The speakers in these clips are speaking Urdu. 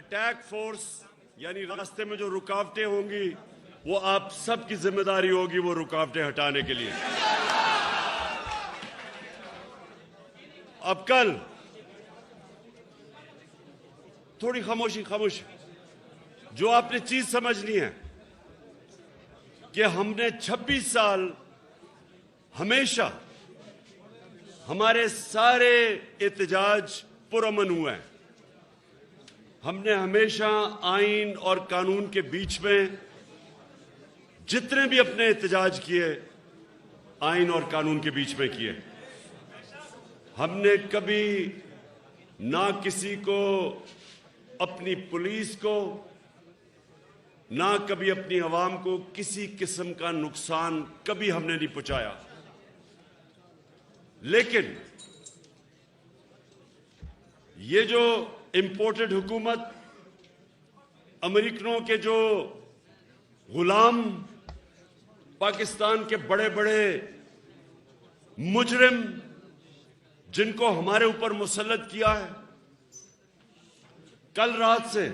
اٹیک فورس یعنی راستے میں جو رکاوٹیں ہوں گی وہ آپ سب کی ذمہ داری ہوگی وہ رکاوٹیں ہٹانے کے لیے. اب کل تھوڑی خاموشی جو آپ نے چیز سمجھنی ہے کہ ہم نے 26 سال ہمیشہ ہمارے سارے احتجاج پرامن ہوئے ہیں. ہم نے ہمیشہ آئین اور قانون کے بیچ میں جتنے بھی اپنے احتجاج کیے آئین اور قانون کے بیچ میں کیے. ہم نے کبھی نہ کسی کو اپنی پولیس کو نہ کبھی اپنی عوام کو کسی قسم کا نقصان کبھی ہم نے نہیں پہنچایا. لیکن یہ جو امپورٹڈ حکومت امریکنوں کے جو غلام پاکستان کے بڑے بڑے مجرم جن کو ہمارے اوپر مسلط کیا ہے، کل رات سے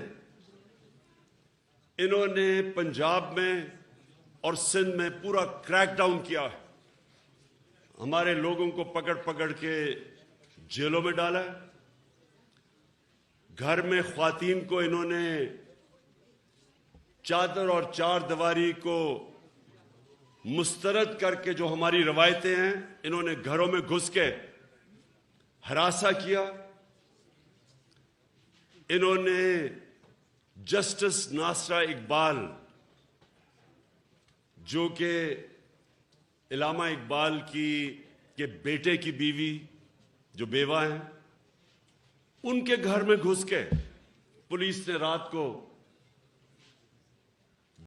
انہوں نے پنجاب میں اور سندھ میں پورا کریک ڈاؤن کیا ہے. ہمارے لوگوں کو پکڑ پکڑ کے جیلوں میں ڈالا ہے. گھر میں خواتین کو انہوں نے چادر اور چار دیواری کو مسترد کر کے جو ہماری روایتیں ہیں انہوں نے گھروں میں گھس کے ہراساں کیا. انہوں نے جسٹس ناصرہ اقبال جو کہ علامہ اقبال کے بیٹے کی بیوی جو بیوہ ہیں ان کے گھر میں گھس کے پولیس نے رات کو